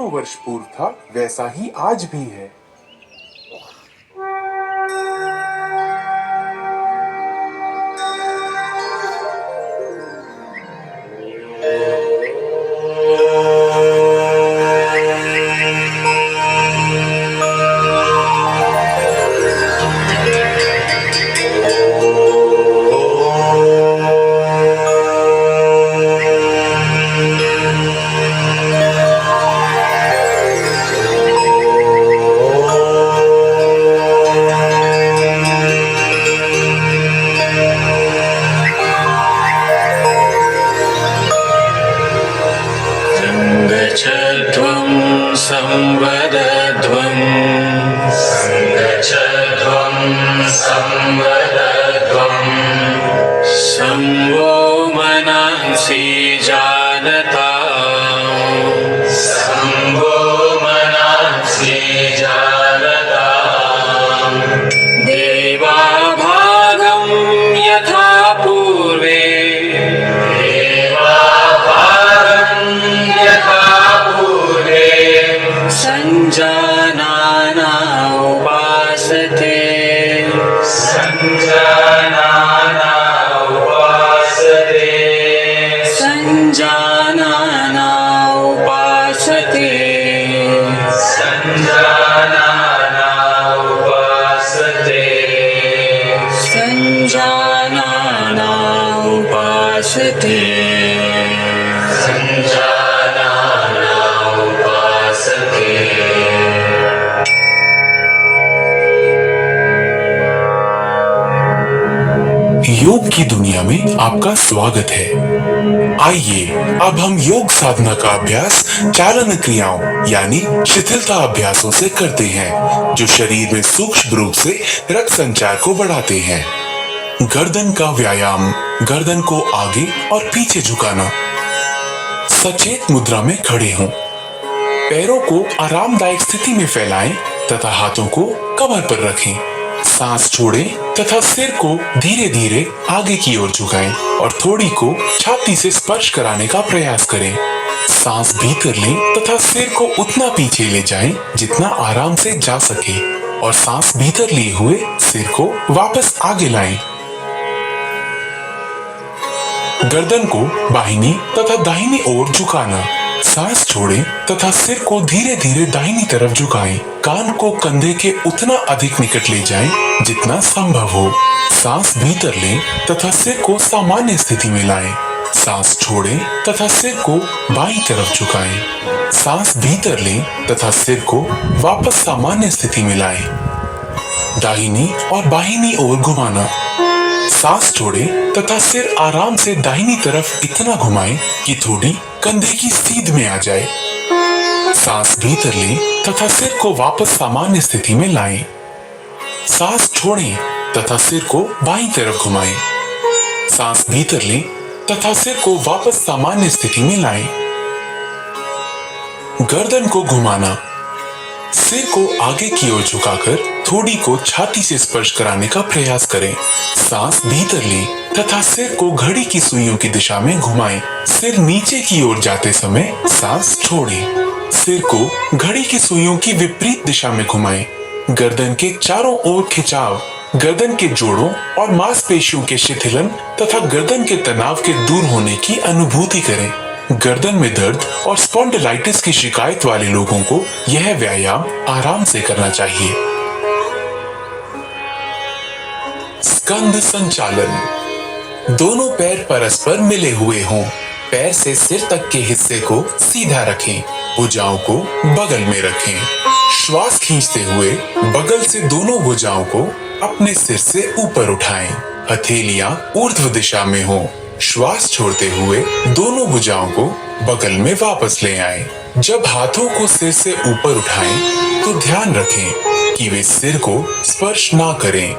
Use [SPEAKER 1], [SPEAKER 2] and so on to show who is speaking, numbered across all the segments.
[SPEAKER 1] हजारों वर्ष पूर्व था वैसा ही आज भी है।
[SPEAKER 2] संगच्छध्वं संवदध्वं संवो मनांसि जानता देवा भागं यथा पूर्वे संजानाना उपासते संजानाना उपासते संजानाना उपासते
[SPEAKER 1] योग की दुनिया में आपका स्वागत है। आइए अब हम योग साधना का अभ्यास चालन क्रियाओं यानी शिथिलता अभ्यासों से करते हैं, जो शरीर में सूक्ष्म रूप से रक्त संचार को बढ़ाते हैं। गर्दन का व्यायाम, गर्दन को आगे और पीछे झुकाना। सचेत मुद्रा में खड़े हों। पैरों को आरामदायक स्थिति में फैलाएं तथा हाथों को कमर पर रखें। सांस छोड़ें तथा सिर को धीरे धीरे आगे की ओर झुकाएं और थोड़ी को छाती से स्पर्श कराने का प्रयास करें। सांस भीतर लें तथा सिर को उतना पीछे ले जाएं जितना आराम से जा सके और सांस भीतर लिए हुए सिर को वापस आगे लाएं। गर्दन को बाहिनी तथा दाहिनी ओर झुकाना। सांस छोड़ें तथा सिर को धीरे धीरे दाहिनी तरफ झुकाएं। कान को कंधे के उतना अधिक निकट ले जाएं जितना संभव हो। सांस भीतर लें तथा सिर को सामान्य स्थिति में लाएं। सांस छोड़ें तथा सिर को बाईं तरफ झुकाएं। सांस भीतर लें तथा सिर को वापस सामान्य स्थिति में लाएं। दाहिनी और बाहिनी ओर घुमाना। सांस छोड़ें तथा सिर आराम से दाहिनी तरफ इतना घुमाएं कि थोड़ी कंधे की सीध में आ जाए। सांस भीतर लें तथा सिर को वापस सामान्य स्थिति में लाएं। सांस छोड़ें तथा सिर को बाईं तरफ घुमाएं। सांस भीतर लें तथा सिर को वापस सामान्य स्थिति में लाएं। गर्दन को घुमाना। सिर को आगे की ओर झुकाकर थोड़ी को छाती से स्पर्श कराने का प्रयास करें। सांस भीतर लें तथा सिर को घड़ी की सुइयों की दिशा में घुमाएं। सिर नीचे की ओर जाते समय सांस छोड़ें। सिर को घड़ी की सुइयों की विपरीत दिशा में घुमाएं। गर्दन के चारों ओर खिंचाव, गर्दन के जोड़ों और मांसपेशियों के शिथिलन तथा गर्दन के तनाव के दूर होने की अनुभूति करें। गर्दन में दर्द और स्पॉन्डिलाइटिस की शिकायत वाले लोगों को यह व्यायाम आराम से करना चाहिए। स्कंध संचालन। दोनों पैर परस्पर मिले हुए हों। पैर से सिर तक के हिस्से को सीधा रखें। भुजाओं को बगल में रखें। श्वास खींचते हुए बगल से दोनों भुजाओं को अपने सिर से ऊपर उठाएं। हथेलियां ऊर्ध्व दिशा में हों। श्वास छोड़ते हुए दोनों भुजाओं को बगल में वापस ले आएं। जब हाथों को सिर से ऊपर उठाएं तो ध्यान रखें कि वे सिर को स्पर्श ना करें।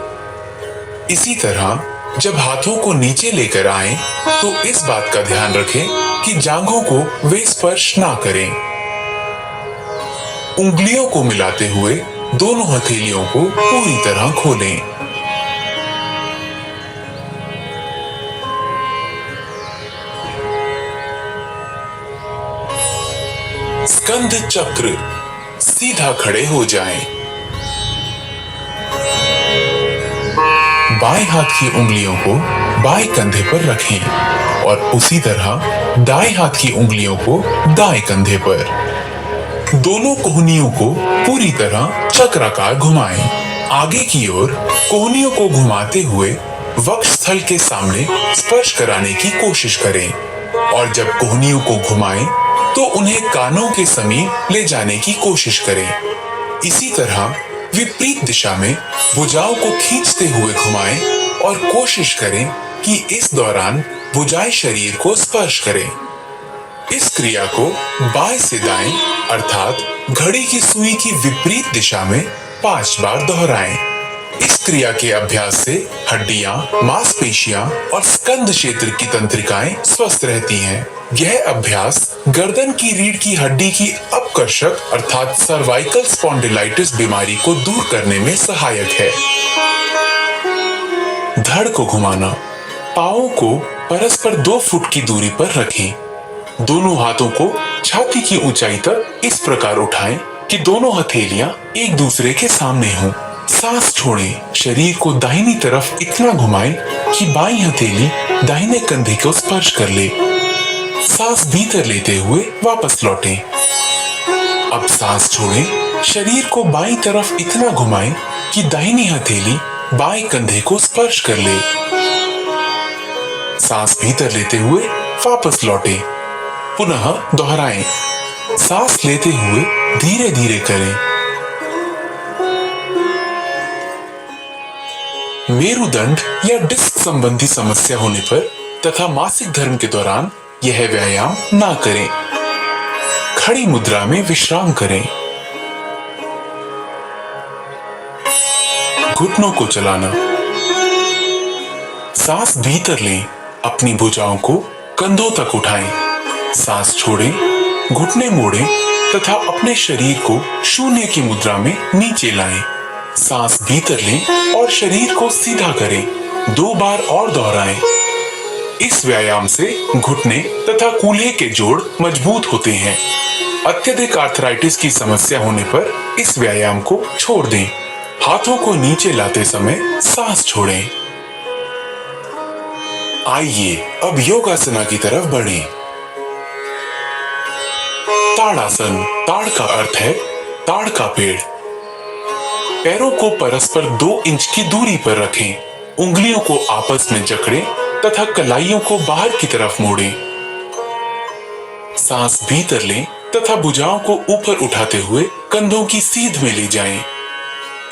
[SPEAKER 1] इसी तरह जब हाथों को नीचे लेकर आएं तो इस बात का ध्यान रखें कि जांघों को वे स्पर्श ना करें। उंगलियों को मिलाते हुए दोनों हथेलियों को पूरी तरह खोलें। स्कंध चक्र, सीधा खड़े हो जाएं। बाएं हाथ की उंगलियों को बाएं कंधे पर रखें और उसी तरह दाएं हाथ की उंगलियों को दाएं कंधे पर। दोनों कोहनियों को पूरी तरह चक्राकार घुमाएं। आगे की ओर कोहनियों को घुमाते हुए वक्षस्थल के सामने स्पर्श कराने की कोशिश करें और जब कोहनियों को घुमाएं तो उन्हें कानों के समीप ले जाने की कोशिश करें। इसी तरह विपरीत दिशा में भुजाओं को खींचते हुए घुमाएं और कोशिश करें कि इस दौरान भुजाएं शरीर को स्पर्श करें। इस क्रिया को बाएं से दाएं अर्थात घड़ी की सुई की विपरीत दिशा में 5 बार दोहराएं। इस क्रिया के अभ्यास से हड्डियां, मांसपेशियां और स्कंध क्षेत्र की तंत्रिकाएं स्वस्थ रहती हैं। यह अभ्यास गर्दन की रीढ़ की हड्डी की अपकर्षक अर्थात सर्वाइकल स्पॉन्डिलाइटिस बीमारी को दूर करने में सहायक है। धड़ को घुमाना। पांवों को परस्पर 2 फुट की दूरी पर रखें। दोनों हाथों को छाती की ऊंचाई तक इस प्रकार उठाएं कि दोनों हथेलियां एक दूसरे के सामने हों। सांस छोड़ें। शरीर को दाहिनी तरफ इतना घुमाएं कि बाईं हथेली दाहिने कंधे को स्पर्श कर ले। सांस भीतर लेते हुए वापस लौटें। अब सांस छोड़ें। शरीर को बाईं तरफ इतना घुमाएं कि दाहिनी हथेली बाएं कंधे को स्पर्श कर ले। सांस भीतर लेते हुए वापस लौटें। पुनः दोहराएं। सांस लेते हुए धीरे धीरे करें। मेरुदंड या डिस्क संबंधी समस्या होने पर तथा मासिक धर्म के दौरान यह व्यायाम ना करें। खड़ी मुद्रा में विश्राम करें। घुटनों को चलाना। सांस भीतर लें। अपनी भुजाओं को कंधों तक उठाएं। सांस छोड़ें। घुटने मोड़ें तथा अपने शरीर को शून्य की मुद्रा में नीचे लाएं। सांस भीतर लें और शरीर को सीधा करें। 2 बार और दोहराएं। इस व्यायाम से घुटने तथा कूल्हे के जोड़ मजबूत होते हैं। अत्यधिक आर्थराइटिस की समस्या होने पर इस व्यायाम को छोड़ दें। हाथों को नीचे लाते समय सांस छोड़ें। आइए अब योगासना की तरफ बढ़ें। ताड़ासन। ताड़ का अर्थ है ताड़ का पेड़। पैरों को परस्पर 2 इंच की दूरी पर रखें। उंगलियों को आपस में जकड़ें तथा कलाइयों को बाहर की तरफ मोड़ें। सांस भीतर लें तथा भुजाओं को ऊपर उठाते हुए कंधों की सीध में ले जाएं।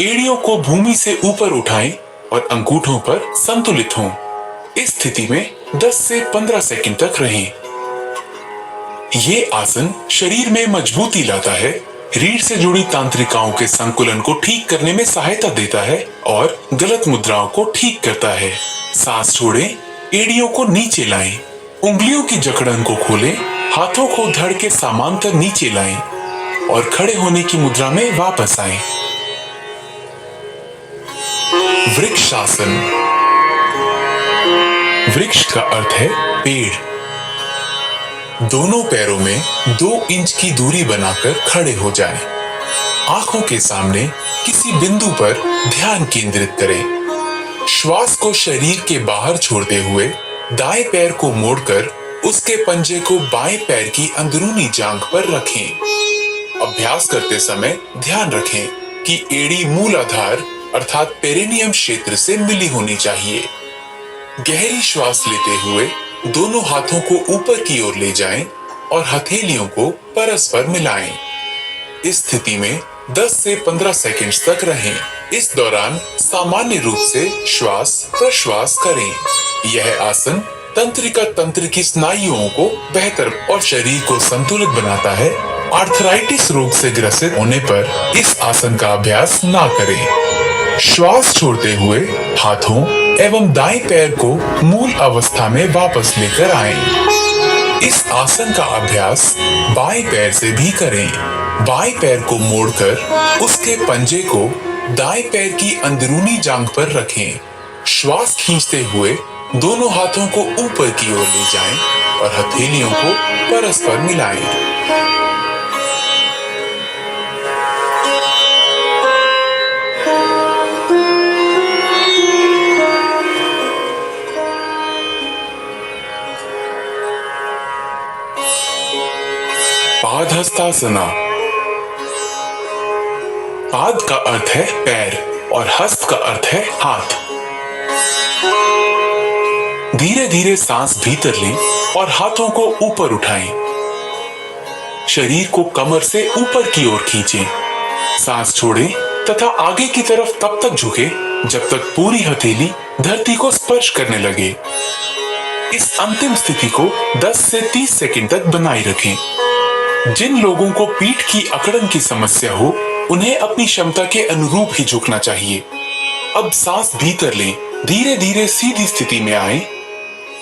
[SPEAKER 1] एड़ियों को भूमि से ऊपर उठाएं और अंगूठों पर संतुलित हों। इस स्थिति में 10 से 15 सेकंड तक रहें। ये आसन शरीर में मजबूती लाता है, रीढ़ से जुड़ी तांत्रिकाओं के संकुलन को ठीक करने में सहायता देता है और गलत मुद्राओं को ठीक करता है। सांस छोड़ें। एड़ियों को नीचे लाएं। उंगलियों की जकड़न को खोलें। हाथों को धड़ के समांतर नीचे लाएं और खड़े होने की मुद्रा में वापस आएं। वृक्षासन। वृक्ष का अर्थ है पेड़। दोनों पैरों में 2 इंच की दूरी बनाकर खड़े हो जाएं। आंखों के सामने किसी बिंदु पर ध्यान केंद्रित करें। श्वास को शरीर के बाहर छोड़ते हुए दाएं पैर को मोड़कर उसके पंजे को बाएं पैर की अंदरूनी जांघ पर रखें। अभ्यास करते समय ध्यान रखें कि एड़ी मूलाधार अर्थात पेरिनियम क्षेत्र से मिली होनी चाहिए। गहरी श्वास लेते हुए दोनों हाथों को ऊपर की ओर ले जाएं और हथेलियों को परस्पर मिलाएं। इस स्थिति में 10 से 15 सेकंड तक रहें। इस दौरान सामान्य रूप से श्वास प्रश्वास करें। यह आसन तंत्रिका तंत्र की स्नायुओं को बेहतर और शरीर को संतुलित बनाता है। आर्थराइटिस रोग से ग्रसित होने पर इस आसन का अभ्यास ना करें। श्वास छोड़ते हुए हाथों एवं दाएं पैर को मूल अवस्था में वापस लेकर आएं। इस आसन का अभ्यास बाएं पैर से भी करें। बाएं पैर को मोड़कर उसके पंजे को दाएं पैर की अंदरूनी जांघ पर रखें। श्वास खींचते हुए दोनों हाथों को ऊपर की ओर ले जाएं और हथेलियों को परस्पर मिलाएं। ऊर्ध्वहस्तासना। पाद का अर्थ है पैर और हस्त का अर्थ है हाथ। धीरे धीरे सांस भीतर लें और हाथों को ऊपर उठाएं। शरीर को कमर से ऊपर की ओर खींचें। सांस छोड़ें तथा आगे की तरफ तब तक झुके जब तक पूरी हथेली धरती को स्पर्श करने लगे। इस अंतिम स्थिति को 10 से 30 सेकंड तक बनाए रखें। जिन लोगों को पीठ की अकड़न की समस्या हो, उन्हें अपनी क्षमता के अनुरूप ही झुकना चाहिए। अब सांस भीतर लें, धीरे धीरे सीधी स्थिति में आए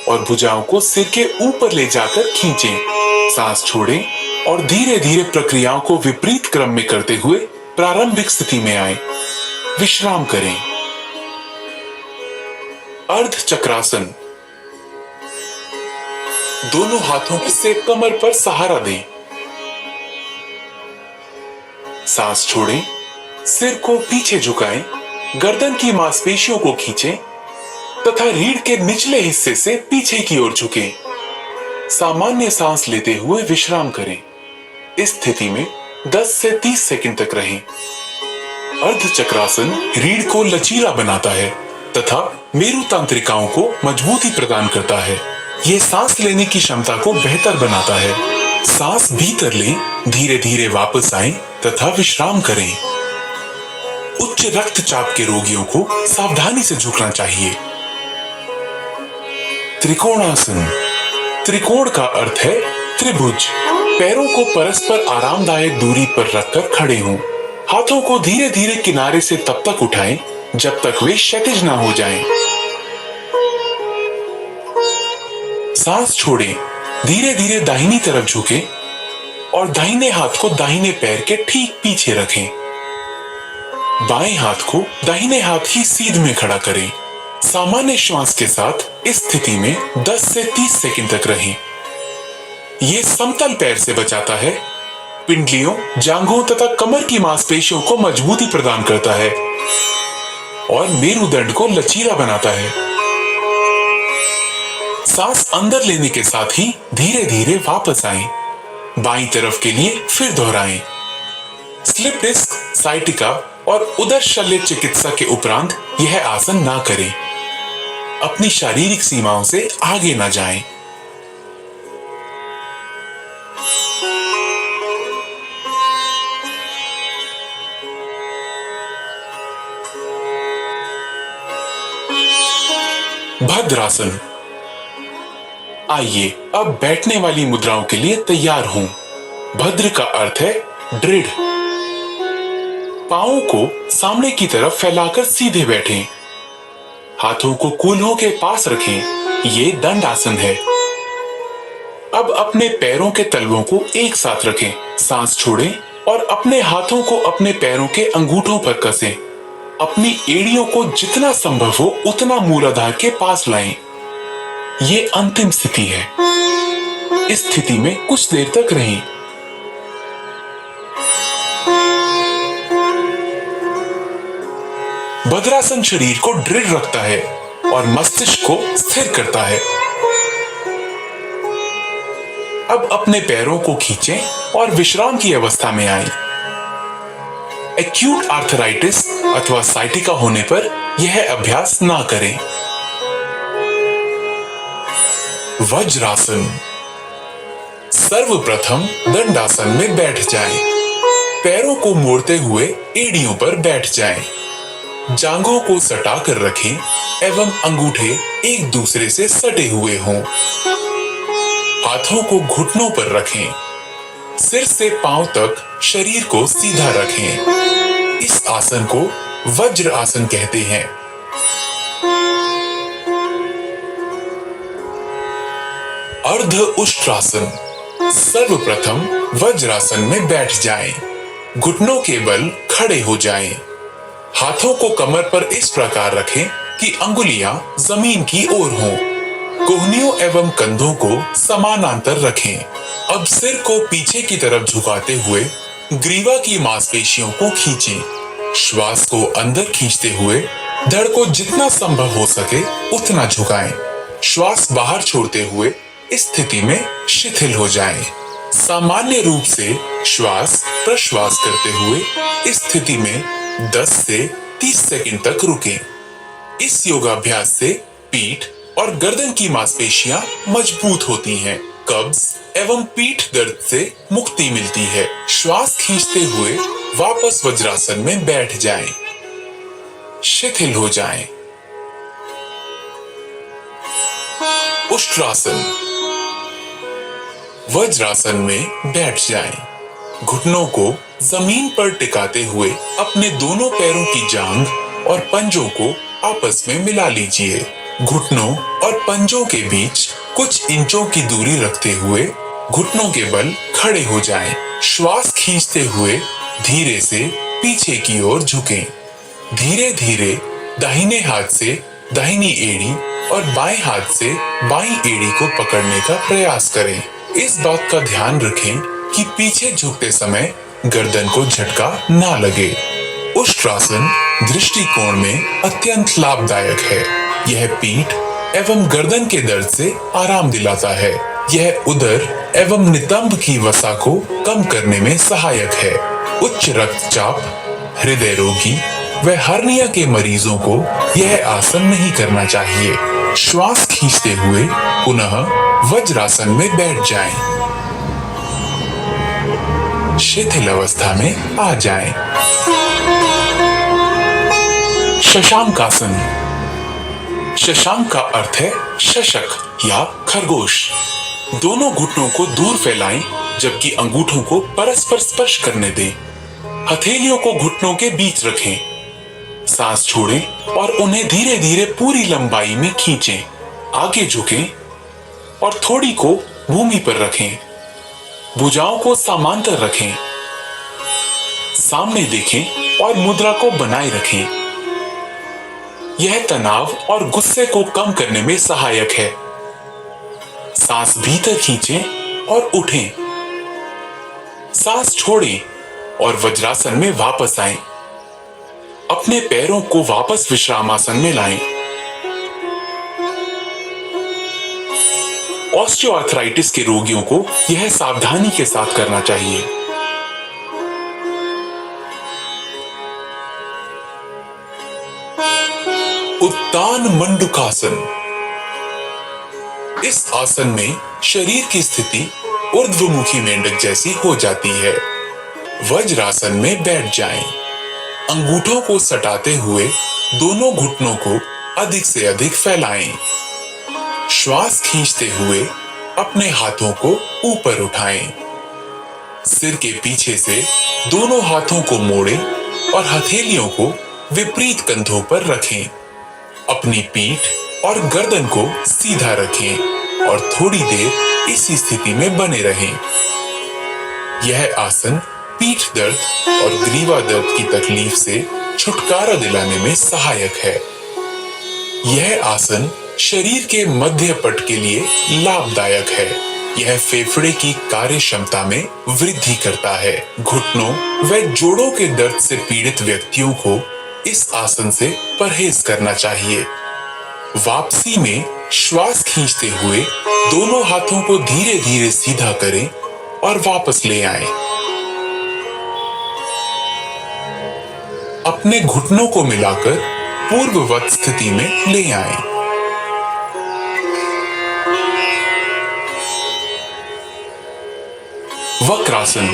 [SPEAKER 1] और भुजाओं को सिर के ऊपर ले जाकर खींचें। सांस छोड़ें और धीरे धीरे प्रक्रियाओं को विपरीत क्रम में करते हुए प्रारंभिक स्थिति में आए। विश्राम करें। अर्ध चक्रासन। दोनों हाथों से कमर पर सहारा दें। सांस छोड़ें, सिर को पीछे झुकाएं, गर्दन की मांसपेशियों को खींचें तथा रीढ़ के निचले हिस्से से पीछे की ओर झुकें। सामान्य सांस लेते हुए विश्राम करें। इस स्थिति में 10 से 30 सेकंड तक रहें। अर्ध चक्रासन रीढ़ को लचीला बनाता है तथा मेरु तंत्रिकाओं को मजबूती प्रदान करता है। यह सांस लेने की क्षमता को बेहतर बनाता है। सांस भीतर लें, धीरे धीरे वापस आएं तथा विश्राम करें। उच्च रक्तचाप के रोगियों को सावधानी से झुकना चाहिए। त्रिकोणासन। त्रिकोण का अर्थ है त्रिभुज। पैरों को परस्पर आरामदायक दूरी पर रखकर खड़े हों। हाथों को धीरे धीरे किनारे से तब तक उठाएं जब तक वे क्षैतिज ना हो जाएं। सांस छोड़ें, धीरे धीरे दाहिनी तरफ झुकें और दाहिने हाथ को दाहिने पैर के ठीक पीछे रखें। बाएं हाथ को दाहिने हाथ की सीध में खड़ा करें। सामान्य श्वास के साथ इस स्थिति में 10 से 30 सेकंड तक रहें। यह समतल पैर से बचाता है, पिंडलियों, जांघों तथा कमर की मांसपेशियों को मजबूती प्रदान करता है और मेरुदंड को लचीला बनाता है। सांस अंदर लेने के साथ ही धीरे धीरे वापस आएं। बाईं तरफ के लिए फिर दोहराएं। स्लिप डिस्क, साइटिका और उदर शल्य चिकित्सा के उपरांत यह आसन ना करें। अपनी शारीरिक सीमाओं से आगे ना जाएं। भद्रासन। आइए अब बैठने वाली मुद्राओं के लिए तैयार हों। भद्र का अर्थ है दृढ़। पांवों को सामने की तरफ फैलाकर सीधे बैठें। हाथों को कूल्हों के पास रखें। ये दंड आसन है। अब अपने पैरों के तलवों को एक साथ रखें। सांस छोड़ें और अपने हाथों को अपने पैरों के अंगूठों पर कसें। अपनी एड़ियों को जितना संभव हो उतना मूलाधार के पास लाएं। ये अंतिम स्थिति है। इस स्थिति में कुछ देर तक रहें। भद्रासन शरीर को दृढ़ रखता है और मस्तिष्क को स्थिर करता है। अब अपने पैरों को खींचें और विश्राम की अवस्था में आएं। एक्यूट आर्थराइटिस अथवा साइटिका होने पर यह अभ्यास ना करें। वज्रासन। सर्वप्रथम दंडासन में बैठ जाएं। पैरों को मोड़ते हुए एड़ियों पर बैठ जाएं। जांघों को सटा कर रखें एवं अंगूठे एक दूसरे से सटे हुए हों। हाथों को घुटनों पर रखें। सिर से पांव तक शरीर को सीधा रखें। इस आसन को वज्र आसन कहते हैं। अर्ध उष्ट्रासन। सर्वप्रथम वज्रासन में बैठ जाएं। घुटनों के बल खड़े हो जाएं। हाथों को कमर पर इस प्रकार रखें कि अंगुलियां जमीन की ओर हों। कोहनियों एवं कंधों को समानांतर रखें। अब सिर को पीछे की तरफ झुकाते हुए ग्रीवा की मांसपेशियों को खींचें। श्वास को अंदर खींचते हुए धड़ को जितना संभव हो सके उतना झुकाएं। श्वास बाहर छोड़ते हुए इस स्थिति में शिथिल हो जाएं। सामान्य रूप से श्वास प्रश्वास करते हुए इस स्थिति में 10 से 30 सेकंड तक रुकें। इस योगाभ्यास से पीठ और गर्दन की मांसपेशियां मजबूत होती हैं। कब्ज एवं पीठ दर्द से मुक्ति मिलती है। श्वास खींचते हुए वापस वज्रासन में बैठ जाएं। शिथिल हो जाएं। उष्ट्रासन। वज्रासन में बैठ जाएं। घुटनों को जमीन पर टिकाते हुए अपने दोनों पैरों की जांघ और पंजों को आपस में मिला लीजिए। घुटनों और पंजों के बीच कुछ इंचों की दूरी रखते हुए घुटनों के बल खड़े हो जाएं। श्वास खींचते हुए धीरे से पीछे की ओर झुकें। धीरे धीरे दाहिने हाथ से दाहिनी एड़ी और बाएं हाथ से बाईं एड़ी को पकड़ने का प्रयास करें। इस बात का ध्यान रखें कि पीछे झुकते समय गर्दन को झटका ना लगे। उष्ट्रासन दृष्टिकोण में अत्यंत लाभदायक है। यह पीठ एवं गर्दन के दर्द से आराम दिलाता है। यह उदर एवं नितंब की वसा को कम करने में सहायक है। उच्च रक्तचाप, हृदय रोगी व हर्निया के मरीजों को यह आसन नहीं करना चाहिए। श्वास खींचते हुए पुनः वज्रासन में बैठ जाएं। शिथिल अवस्था में आ जाएं। शशांकासन। शशांक का अर्थ है शशक या खरगोश। दोनों घुटनों को दूर फैलाएं जबकि अंगूठों को परस्पर स्पर्श करने दें। हथेलियों को घुटनों के बीच रखें। सांस छोड़ें और उन्हें धीरे धीरे पूरी लंबाई में खींचें। आगे झुकें और थोड़ी को भूमि पर रखें। भुजाओं को समांतर रखें। सामने देखें और मुद्रा को बनाए रखें। यह तनाव और गुस्से को कम करने में सहायक है। सांस भीतर खींचें और उठें। सांस छोड़ें और वज्रासन में वापस आएं। अपने पैरों को वापस विश्रामासन में लाएं। ऑस्टियोआर्थराइटिस के रोगियों को यह सावधानी के साथ करना चाहिए। उत्तान मंडूकासन। इस आसन में शरीर की स्थिति ऊर्ध्वमुखी मेंढक जैसी हो जाती है। वज्रासन में बैठ जाएं। अंगूठों को सटाते हुए दोनों घुटनों को अधिक से अधिक फैलाएं। श्वास खींचते हुए अपने हाथों को ऊपर उठाएं। सिर के पीछे से दोनों हाथों को मोड़ें और हथेलियों को विपरीत कंधों पर रखें। अपनी पीठ और गर्दन को सीधा रखें और थोड़ी देर इसी स्थिति में बने रहें। यह आसन पीठ दर्द और ग्रीवा दर्द की तकलीफ से छुटकारा दिलाने में सहायक है। यह आसन शरीर के मध्य पट के लिए लाभदायक है। यह फेफड़े की कार्य क्षमता में वृद्धि करता है। घुटनों व जोड़ों के दर्द से पीड़ित व्यक्तियों को इस आसन से परहेज करना चाहिए। वापसी में श्वास खींचते हुए दोनों हाथों को धीरे धीरे सीधा करें और वापस ले आएं। अपने घुटनों को मिलाकर पूर्ववत स्थिति में ले आएं। वक्रासन।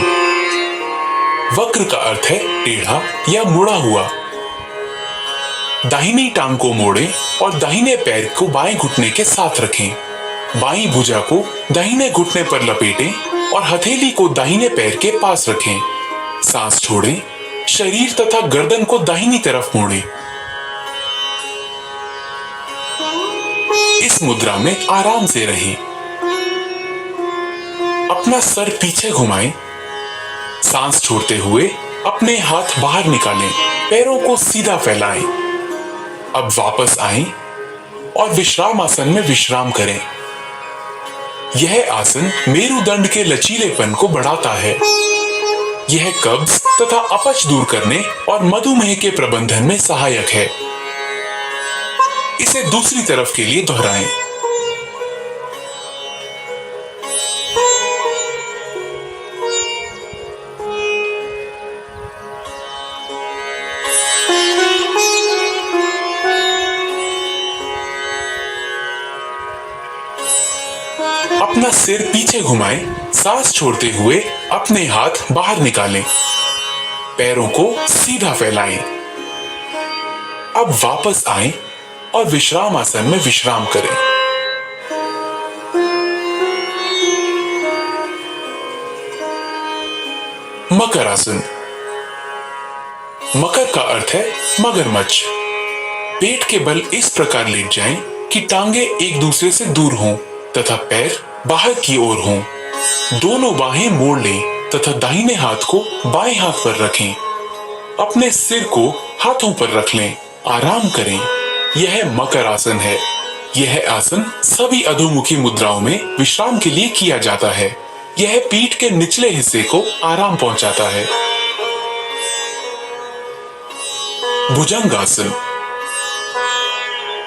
[SPEAKER 1] वक्र का अर्थ है टेढ़ा या मुड़ा हुआ। दाहिनी टांग को मोड़ें और दाहिने पैर को बाएं घुटने के साथ रखें। बाईं भुजा को दाहिने घुटने पर लपेटें और हथेली को दाहिने पैर के पास रखें। सांस छोड़ें। शरीर तथा गर्दन को दाहिनी तरफ मोड़ें। इस मुद्रा में आराम से रहें। अपना सर पीछे घुमाएं। सांस छोड़ते हुए अपने हाथ बाहर निकालें। पैरों को सीधा फैलाएं। अब वापस आएं और विश्राम आसन में विश्राम करें। यह आसन मेरुदंड के लचीलेपन को बढ़ाता है। यह कब्ज तथा अपच दूर करने और मधुमेह के प्रबंधन में सहायक है। इसे दूसरी तरफ के लिए दोहराएं। सिर पीछे घुमाएं, सांस छोड़ते हुए अपने हाथ बाहर निकालें, पैरों को सीधा फैलाएं। अब वापस आएं और विश्राम आसन में विश्राम करें। मकर आसन। मकर का अर्थ है मगरमच्छ। पेट के बल इस प्रकार लेट जाएं कि टांगे एक दूसरे से दूर हों तथा पैर बाहर की ओर हों। दोनों बाहें मोड़ लें तथा दाहिने हाथ को बाएं हाथ पर रखें। अपने सिर को हाथों पर रख लें, आराम करें। यह मकर आसन है। यह आसन सभी अधोमुखी मुद्राओं में विश्राम के लिए किया जाता है। यह पीठ के निचले हिस्से को आराम पहुंचाता है। भुजंग आसन।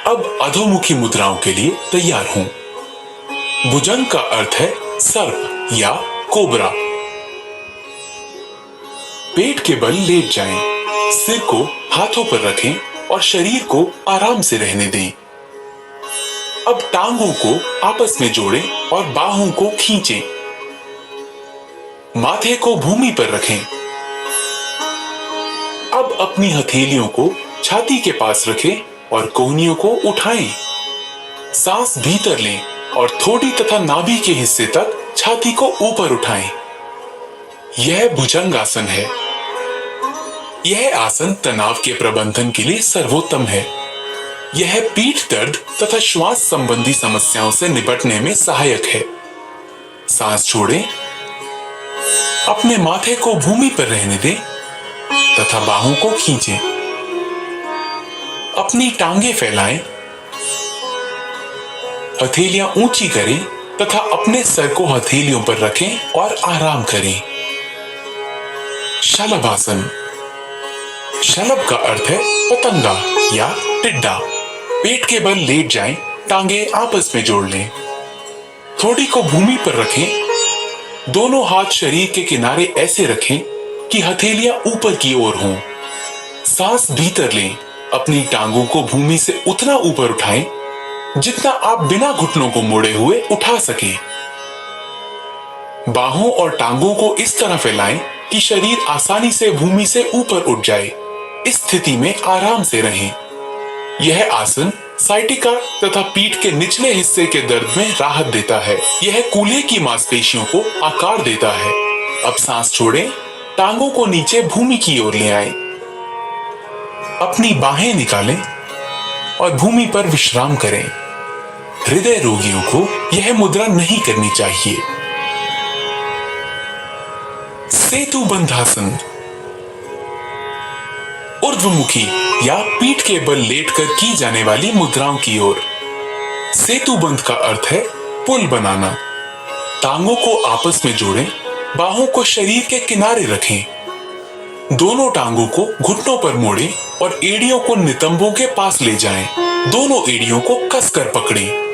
[SPEAKER 1] अब अधोमुखी मुद्राओं के लिए तैयार हों। भुजंग का अर्थ है सर्प या कोबरा। पेट के बल लेट जाएं, सिर को हाथों पर रखें और शरीर को आराम से रहने दें। अब टांगों को आपस में जोड़ें और बाहों को खींचें। माथे को भूमि पर रखें। अब अपनी हथेलियों को छाती के पास रखें और कोहनियों को उठाएं। सांस भीतर लें और थोड़ी तथा नाभि के हिस्से तक छाती को ऊपर उठाएं। यह भुजंग आसन है। यह आसन तनाव के प्रबंधन के लिए सर्वोत्तम है। यह पीठ दर्द तथा श्वास संबंधी समस्याओं से निपटने में सहायक है। सांस छोड़ें, अपने माथे को भूमि पर रहने दें तथा बाहों को खींचें। अपनी टांगे फैलाएं, हथेलियां ऊंची करें तथा अपने सर को हथेलियों पर रखें और आराम करें। शलभ आसन। शलभ का अर्थ है पतंगा या टिड्डा। पेट के बल लेट जाएं, टांगे आपस में जोड़ लें। थोड़ी को भूमि पर रखें। दोनों हाथ शरीर के किनारे ऐसे रखें कि हथेलियां ऊपर की ओर हों। सांस भीतर लें। अपनी टांगों को भूमि से उतना ऊपर उठाएं जितना आप बिना घुटनों को मोड़े हुए उठा सकें। बाहों और टांगों को इस तरह फैलाएं कि शरीर आसानी से भूमि से ऊपर उठ जाए। इस स्थिति में आराम से रहें। यह आसन साइटिका तथा पीठ के निचले हिस्से के दर्द में राहत देता है। यह कूल्हे की मांसपेशियों को आकार देता है। अब सांस छोड़ें, टांगों को नीचे भूमि की ओर ले आएं। अपनी बाहें निकालें और भूमि पर विश्राम करें। हृदय रोगियों को यह मुद्रा नहीं करनी चाहिए। सेतु बंधासन। ऊर्ध्वमुखी या पीठ के बल लेटकर की जाने वाली मुद्राओं की ओर। सेतु बंध का अर्थ है पुल बनाना। टांगों को आपस में जोड़ें, बाहों को शरीर के किनारे रखें। दोनों टांगों को घुटनों पर मोड़ें और एड़ियों को नितंबों के पास ले जाएं। दोनों एड़ियों को कसकर पकड़ें।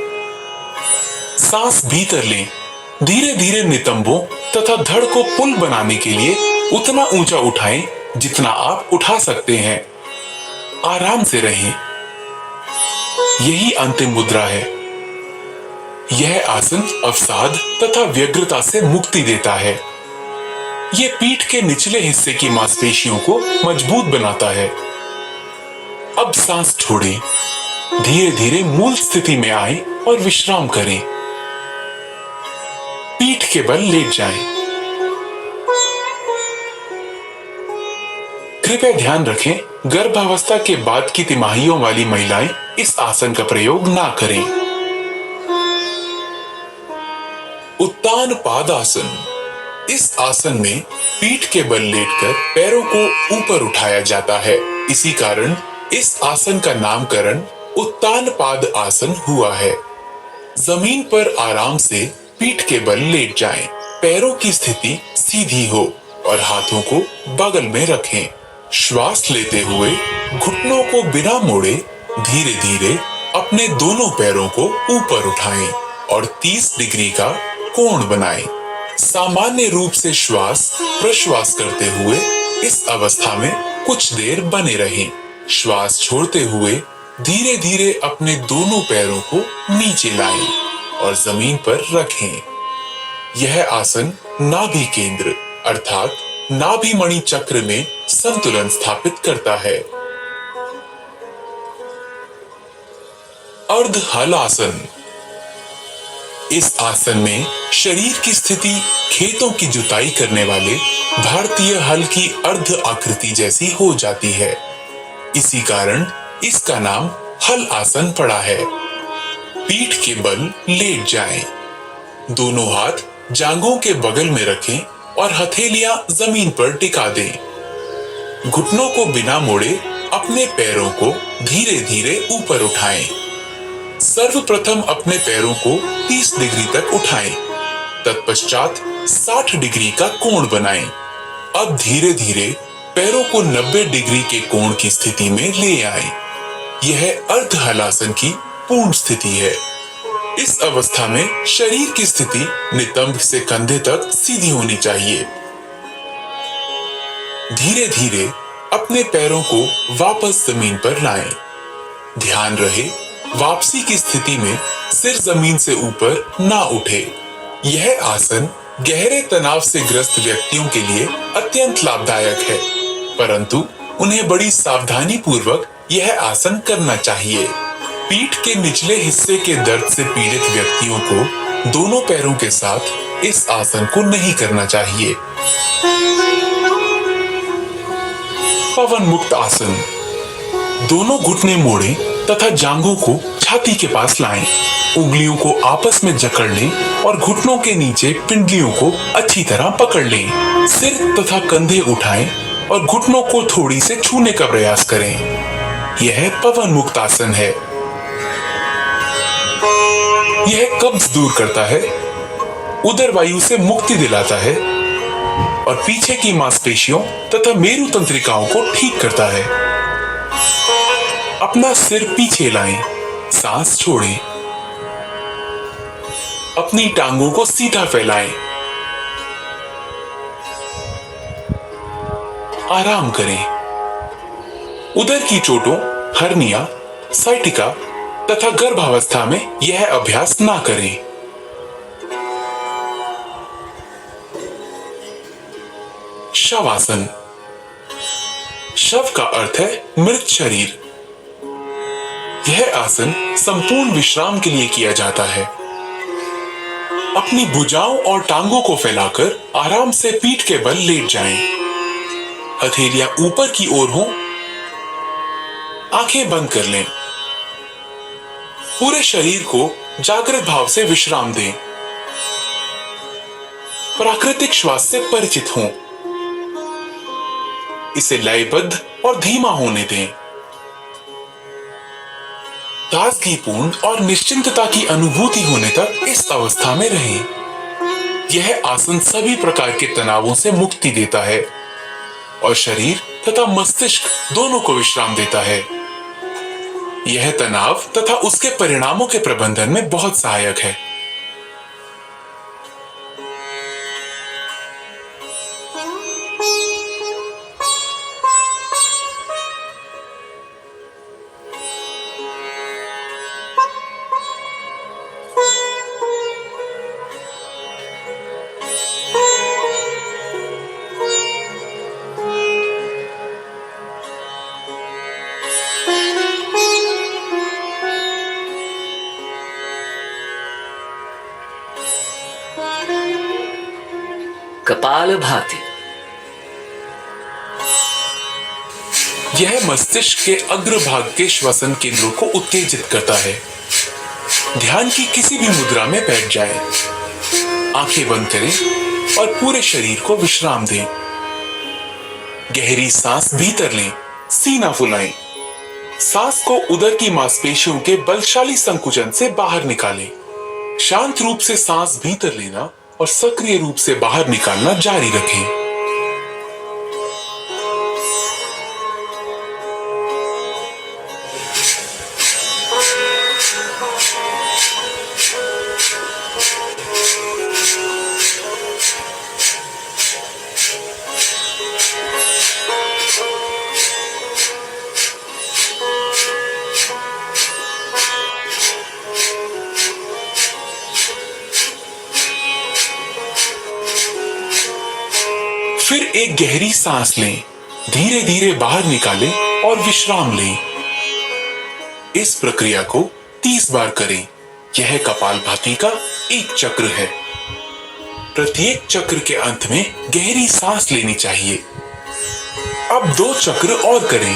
[SPEAKER 1] सांस भीतर लें। धीरे धीरे नितंबों तथा धड़ को पुल बनाने के लिए उतना ऊंचा उठाएं जितना आप उठा सकते हैं। आराम से रहें। यही अंतिम मुद्रा है। यह आसन अवसाद तथा व्यग्रता से मुक्ति देता है। यह पीठ के निचले हिस्से की मांसपेशियों को मजबूत बनाता है। अब सांस छोड़ें। धीरे धीरे मूल स्थिति में आएं और विश्राम करें। पीठ के बल लेट जाएं। कृपया ध्यान रखें, गर्भावस्था के बाद की तिमाहियों वाली महिलाएं इस आसन का प्रयोग ना करें। उत्तान पादासन। इस आसन में पीठ के बल लेटकर पैरों को ऊपर उठाया जाता है। इसी कारण इस आसन का नामकरण उत्तान पाद आसन हुआ है। जमीन पर आराम से पीठ के बल लेट जाएं। पैरों की स्थिति सीधी हो और हाथों को बगल में रखें। श्वास लेते हुए घुटनों को बिना मोड़े धीरे धीरे अपने दोनों पैरों को ऊपर उठाएं और 30 डिग्री का कोण बनाएं। सामान्य रूप से श्वास प्रश्वास करते हुए इस अवस्था में कुछ देर बने रहें। श्वास छोड़ते हुए धीरे धीरे अपने दोनों पैरों को नीचे लाएं और जमीन पर रखें। यह आसन नाभि केंद्र अर्थात नाभि मणि चक्र में संतुलन स्थापित करता है। अर्ध हल आसन। इस आसन में शरीर की स्थिति खेतों की जुताई करने वाले भारतीय हल की अर्ध आकृति जैसी हो जाती है। इसी कारण इसका नाम हल आसन पड़ा है। पीठ के बल लेट जाएं। दोनों हाथ जांघों के बगल में रखें और हथेलियां जमीन पर टिका दें। घुटनों को बिना मोड़े अपने पैरों को धीरे धीरे ऊपर उठाएं। सर्वप्रथम अपने पैरों को 30 डिग्री तक उठाएं। तत्पश्चात 60 डिग्री का कोण बनाएं। अब धीरे धीरे पैरों को 90 डिग्री के कोण की स्थिति में ले आएं। यह अर्ध हलासन की पूर्ण स्थिति है। इस अवस्था में शरीर की स्थिति नितंब से कंधे तक सीधी होनी चाहिए। धीरे धीरे अपने पैरों को वापस जमीन पर लाएं। ध्यान रहे वापसी की स्थिति में सिर जमीन से ऊपर ना उठे। यह आसन गहरे तनाव से ग्रस्त व्यक्तियों के लिए अत्यंत लाभदायक है, परंतु उन्हें बड़ी सावधानी पूर्वक यह आसन करना चाहिए। पीठ के निचले हिस्से के दर्द से पीड़ित व्यक्तियों को दोनों पैरों के साथ इस आसन को नहीं करना चाहिए। पवन मुक्त आसन। दोनों घुटने मोड़ें तथा जांघों को छाती के पास लाएं। उंगलियों को आपस में जकड़ लें और घुटनों के नीचे पिंडलियों को अच्छी तरह पकड़ लें। सिर तथा कंधे उठाएं और घुटनों को थोड़ी से छूने का प्रयास करें। यह पवन मुक्त आसन है। यह कब्ज दूर करता है, उदर वायु से मुक्ति दिलाता है और पीछे की मांसपेशियों तथा मेरु तंत्रिकाओं को ठीक करता है। अपना सिर पीछे लाएं, सांस छोड़ें। अपनी टांगों को सीधा फैलाएं। आराम करें। उदर की चोटों, हर्निया, साइटिका तथा गर्भावस्था में यह अभ्यास ना करें। शवासन। शव का अर्थ है मृत शरीर। यह आसन संपूर्ण विश्राम के लिए किया जाता है। अपनी भुजाओं और टांगों को फैलाकर आराम से पीठ के बल लेट जाएं। हथेलियां ऊपर की ओर हों। आंखें बंद कर लें। पूरे शरीर को जागृत भाव से विश्राम दें। प्राकृतिक श्वास से परिचित हों। इसे लयबद्ध और धीमा होने दें। ताजगीपूर्ण और निश्चिंतता की अनुभूति होने तक इस अवस्था में रहें। यह आसन सभी प्रकार के तनावों से मुक्ति देता है और शरीर तथा मस्तिष्क दोनों को विश्राम देता है। यह तनाव तथा उसके परिणामों के प्रबंधन में बहुत सहायक है।
[SPEAKER 3] कपालभाति।
[SPEAKER 1] यह मस्तिष्क के अग्रभाग के श्वसन केंद्रों को उत्तेजित करता है। ध्यान की किसी भी मुद्रा में बैठ जाएं। आंखें बंद करें और पूरे शरीर को विश्राम दें। गहरी सांस भीतर लें, सीना फुलाएं। सांस को उदर की मांसपेशियों के बलशाली संकुचन से बाहर निकालें। शांत रूप से सांस भीतर लेना और सक्रिय रूप से बाहर निकालना जारी रखें। एक गहरी सांस लें, धीरे धीरे बाहर निकालें और विश्राम लें। इस प्रक्रिया को 30 बार करें। यह कपालभाति का एक चक्र है। प्रत्येक चक्र के अंत में गहरी सांस लेनी चाहिए। अब 2 चक्र और करें।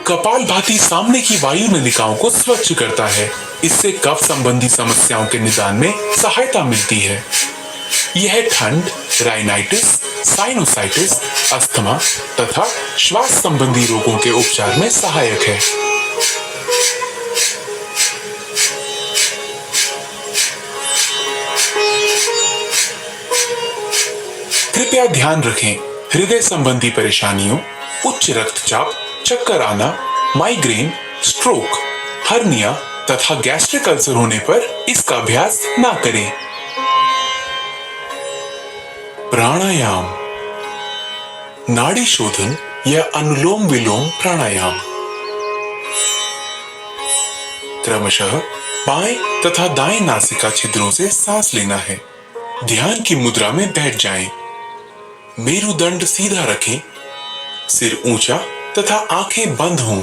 [SPEAKER 1] कपालभाति सामने की वायु नलिकाओं को स्वच्छ करता है। इससे कफ संबंधी समस्याओं के निदान में सहायता मिलती है। यह ठंड, राइनाइटिस, साइनोसाइटिस, अस्थमा तथा श्वास संबंधी रोगों के उपचार में सहायक है। कृपया ध्यान रखें, हृदय संबंधी परेशानियों, उच्च रक्तचाप, चक्कर आना, माइग्रेन, स्ट्रोक, हर्निया तथा गैस्ट्रिक अल्सर होने पर इसका अभ्यास ना करें। प्राणायाम, नाड़ी शोधन या अनुलोम विलोम प्राणायाम। क्रमशः बाएं तथा दाएं नासिका छिद्रों से सांस लेना है। ध्यान की मुद्रा में बैठ जाएं। मेरुदंड सीधा रखें, सिर ऊंचा तथा आंखें बंद हों।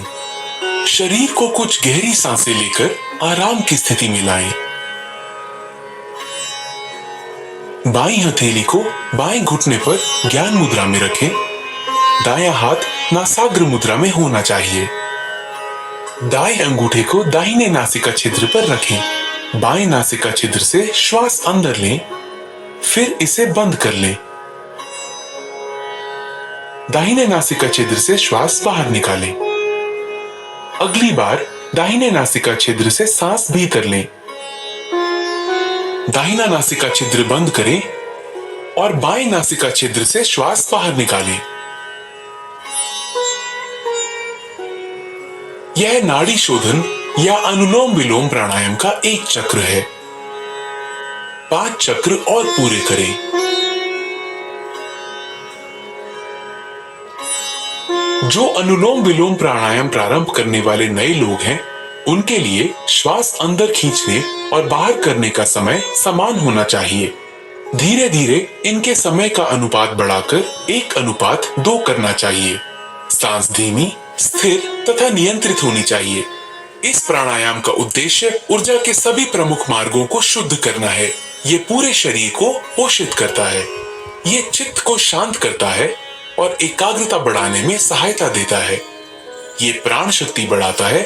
[SPEAKER 1] शरीर को कुछ गहरी सांसें लेकर आराम की स्थिति में लाएं। बाईं हथेली को बाएं घुटने पर ज्ञान मुद्रा में रखें। दायां हाथ नासाग्र मुद्रा में होना चाहिए। दाएं अंगूठे को दाहिने नासिका छिद्र पर रखें। बाएं नासिका छिद्र से श्वास अंदर लें, फिर इसे बंद कर लें। दाहिने नासिका छिद्र से श्वास बाहर निकालें। अगली बार दाहिने नासिका छिद्र से सांस भीतर लें। दाहिना नासिका छिद्र बंद करें और बाएं नासिका छिद्र से श्वास बाहर निकालें। यह नाड़ी शोधन या अनुलोम विलोम प्राणायाम का एक चक्र है। 5 चक्र और पूरे करें। जो अनुलोम विलोम प्राणायाम प्रारंभ करने वाले नए लोग हैं, उनके लिए श्वास अंदर खींचने और बाहर करने का समय समान होना चाहिए। धीरे धीरे इनके समय का अनुपात बढ़ाकर 1:2 करना चाहिए। सांस धीमी, स्थिर तथा नियंत्रित होनी चाहिए। इस प्राणायाम का उद्देश्य ऊर्जा के सभी प्रमुख मार्गों को शुद्ध करना है। ये पूरे शरीर को पोषित करता है। ये चित्त को शांत करता है और एकाग्रता बढ़ाने में सहायता देता है। ये प्राण शक्ति बढ़ाता है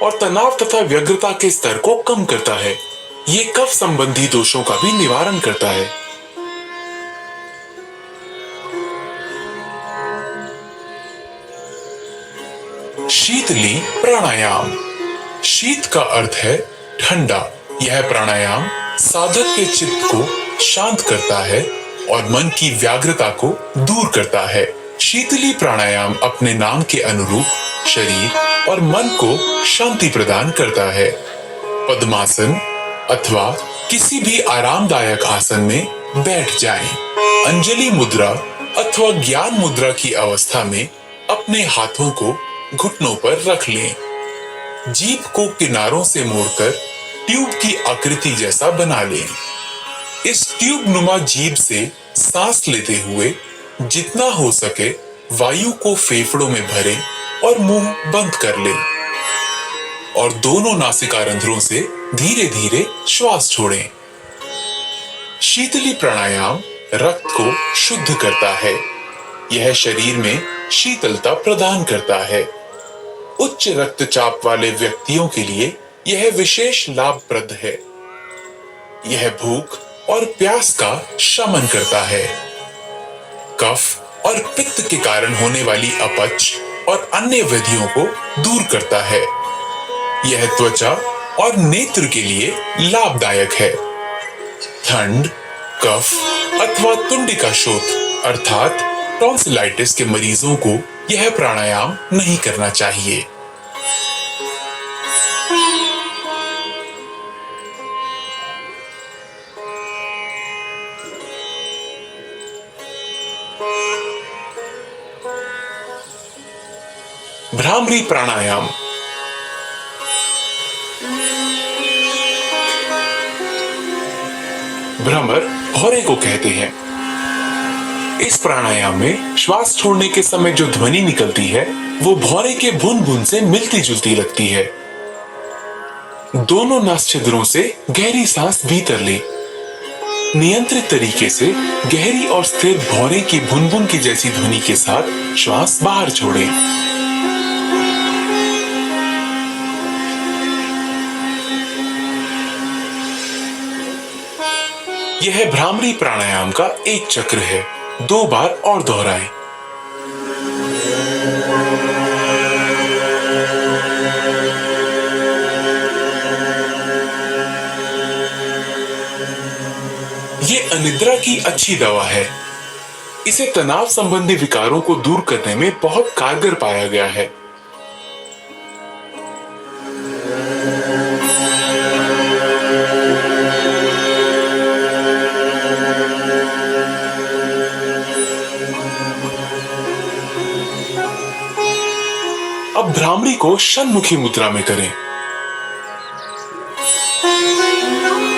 [SPEAKER 1] और तनाव तथा व्यग्रता के स्तर को कम करता है। ये कफ संबंधी दोषों का भी निवारण करता है। शीतली प्राणायाम। शीत का अर्थ है ठंडा। यह प्राणायाम साधक के चित्त को शांत करता है और मन की व्याग्रता को दूर करता है। शीतली प्राणायाम अपने नाम के अनुरूप शरीर और मन को शांति प्रदान करता है। पद्मासन अथवा किसी भी आरामदायक आसन में बैठ जाएं। अंजलि मुद्रा अथवा ज्ञान मुद्रा की अवस्था में अपने हाथों को घुटनों पर रख लें। जीभ को किनारों से मोड़कर ट्यूब की आकृति जैसा बना लें। इस ट्यूब नुमा जीभ से सांस लेते हुए जितना हो सके वायु को फेफड़ों में भरें और मुंह बंद कर लें और दोनों नासिका रंध्रों से धीरे धीरे श्वास छोड़ें। शीतली प्राणायाम रक्त को शुद्ध करता है। यह शरीर में शीतलता प्रदान करता है। उच्च रक्तचाप वाले व्यक्तियों के लिए यह विशेष लाभप्रद है। यह भूख और प्यास का शमन करता है। कफ और पित्त के कारण होने वाली अपच और अन्य व्याधियों को दूर करता है। यह त्वचा और नेत्र के लिए लाभदायक है। ठंड, कफ अथवा तुंडिका शोथ अर्थात टॉन्सिलाइटिस के मरीजों को यह प्राणायाम नहीं करना चाहिए। भ्रामरी प्राणायाम। भ्रमर भौरे को कहते हैं। इस प्राणायाम में श्वास छोड़ने के समय जो ध्वनि निकलती है वो भौरे के बुन बुन से मिलती जुलती लगती है। दोनों नास छिद्रों से गहरी सांस भीतर ले। नियंत्रित तरीके से गहरी और स्थिर भौरे की बुन बुन की जैसी ध्वनि के साथ श्वास बाहर छोड़ें। यह भ्रामरी प्राणायाम का एक चक्र है। 2 बार और दोहराएं। ये अनिद्रा की अच्छी दवा है। इसे तनाव संबंधी विकारों को दूर करने में बहुत कारगर पाया गया है। अब भ्रामरी को षण्मुखी मुद्रा में करें।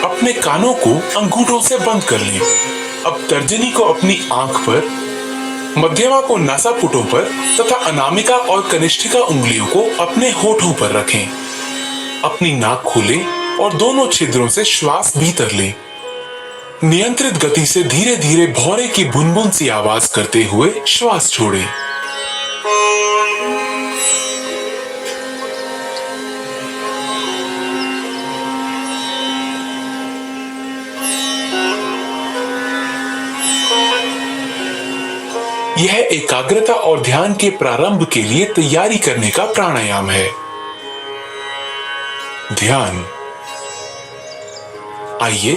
[SPEAKER 1] अपने कानों को अंगूठों से बंद कर लें। अब तर्जनी को अपनी आंख पर, मध्यमा को नासापुटों पर तथा अनामिका और कनिष्ठिका उंगलियों को अपने होठों पर रखें। अपनी नाक खोलें और दोनों छिद्रों से श्वास भीतर लें। नियंत्रित गति से धीरे धीरे भौरे की बुनबुन सी आवाज करते हुए श्वास छोड़ें। यह एकाग्रता और ध्यान के प्रारंभ के लिए तैयारी करने का प्राणायाम है। ध्यान। आइए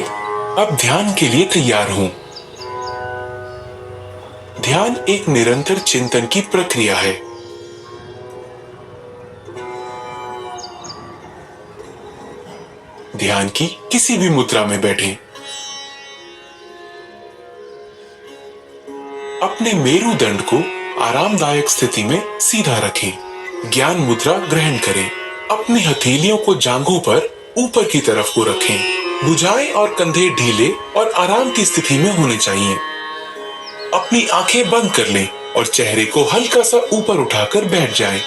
[SPEAKER 1] अब ध्यान के लिए तैयार हूं। ध्यान एक निरंतर चिंतन की प्रक्रिया है। ध्यान की किसी भी मुद्रा में बैठें। अपने मेरुदंड को आरामदायक स्थिति में सीधा रखें। ज्ञान मुद्रा ग्रहण करें। अपनी हथेलियों को जांघों पर ऊपर की तरफ को रखें। भुजाएं और कंधे ढीले और आराम की स्थिति में होने चाहिए। अपनी आंखें बंद कर लें और चेहरे को हल्का सा ऊपर उठाकर बैठ जाएं।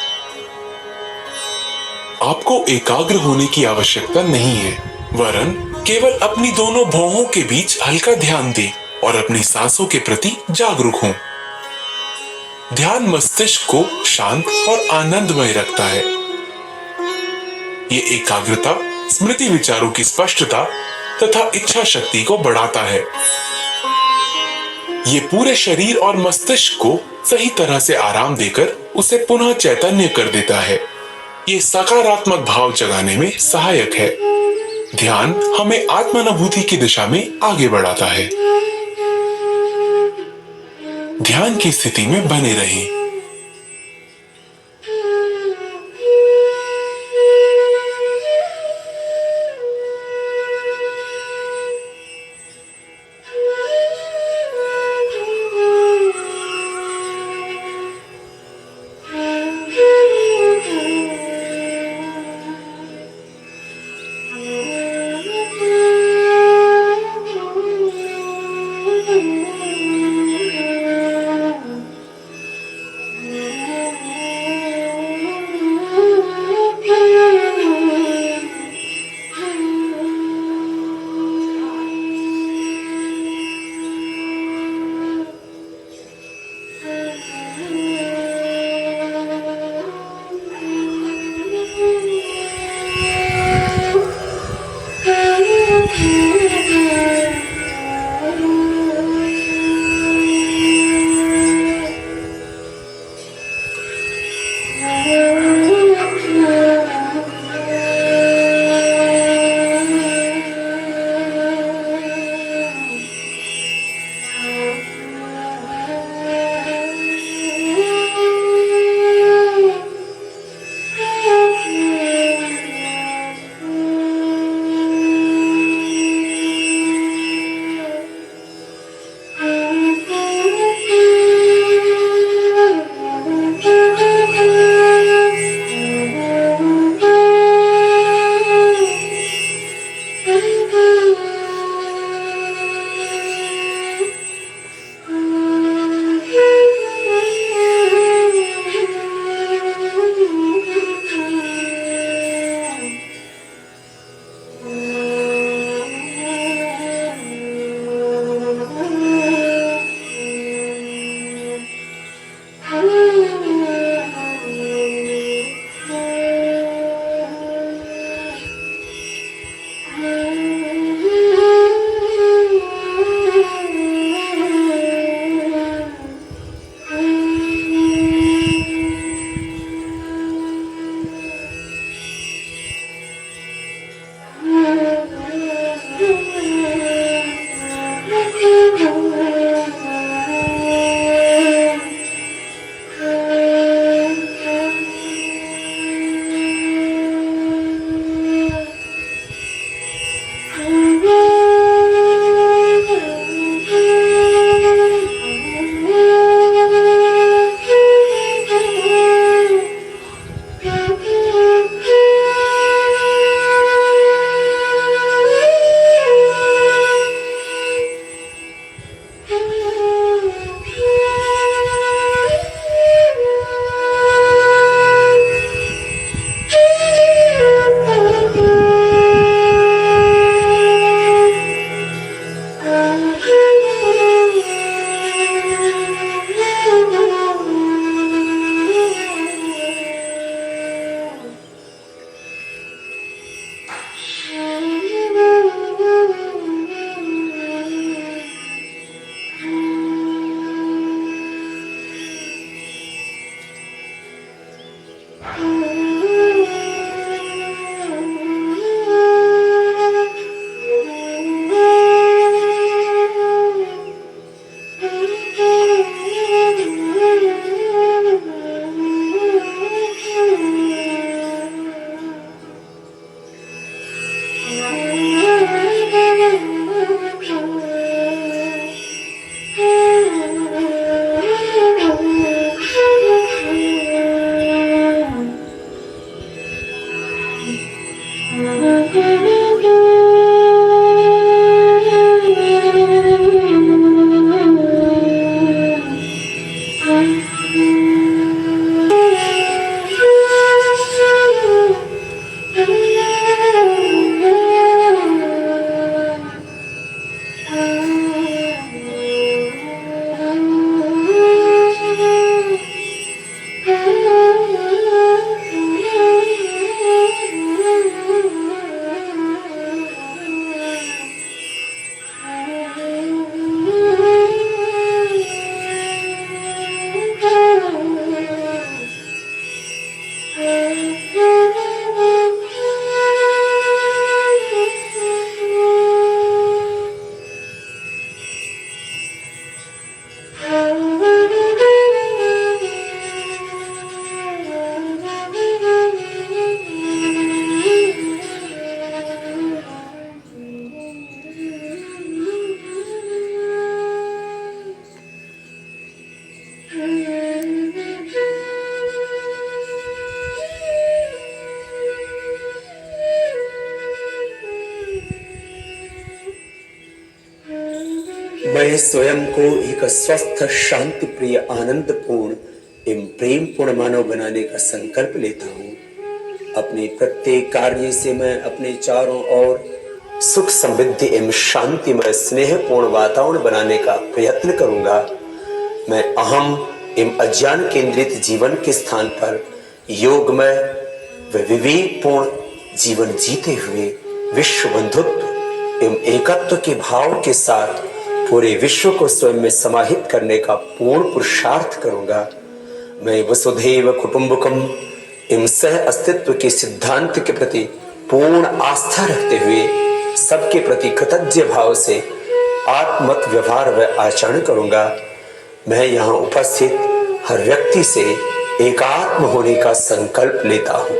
[SPEAKER 1] आपको एकाग्र होने की आवश्यकता नहीं है, वरन केवल अपनी दोनों भौहों के बीच हल्का ध्यान दें और अपनी सांसों के प्रति जागरूक हों। ध्यान मस्तिष्क को शांत और आनंदमय रखता है। ये एकाग्रता स्मृति विचारों की स्पष्टता तथा इच्छा शक्ति को बढ़ाता है। ये पूरे शरीर और मस्तिष्क को सही तरह से आराम देकर उसे पुनः चैतन्य कर देता है। ये सकारात्मक भाव जगाने में सहायक है। ध्यान हमें आत्मानुभूति की दिशा में आगे बढ़ाता है। ध्यान की स्थिति में बने रहें।
[SPEAKER 3] मैं स्वयं को एक स्वस्थ, शांति प्रिय, आनंद पूर्ण एवं प्रेम पूर्ण मानव बनाने का संकल्प लेता हूँ। अपने प्रत्येक कार्य से मैं अपने चारों ओर सुख, समृद्धि एवं शांतिमय, स्नेहपूर्ण वातावरण बनाने का प्रयत्न करूंगा। मैं अहम एवं अज्ञान केंद्रित जीवन के स्थान पर योगमय व विवेकपूर्ण जीवन जीते हुए विश्व बंधुत्व एवं एकत्व के भाव के साथ पूरे विश्व को स्वयं में समाहित करने का पूर्ण पुरुषार्थ करूंगा। मैं वसुधैव कुटुंबकम एवं सह अस्तित्व के सिद्धांत के प्रति पूर्ण आस्था रखते हुए सबके प्रति कृतज्ञ भाव से आत्मत व्यवहार व आचरण करूंगा। मैं यहाँ उपस्थित हर व्यक्ति से एकात्म होने का संकल्प लेता हूँ।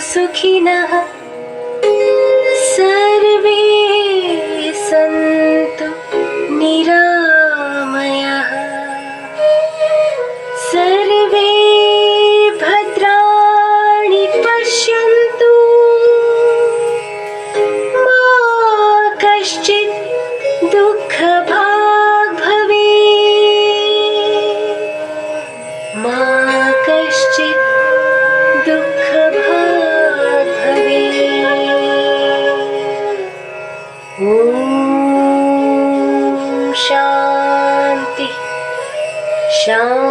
[SPEAKER 4] सुखिनः सर्वे सन्तु निरामयाः सर्वे भद्राणि पश्यन्तु मा कश्चित् दुःखभाग् भवेत् मा कश्चित् दुःखभाग् भवेत्। ॐ शान्ति शान्ति।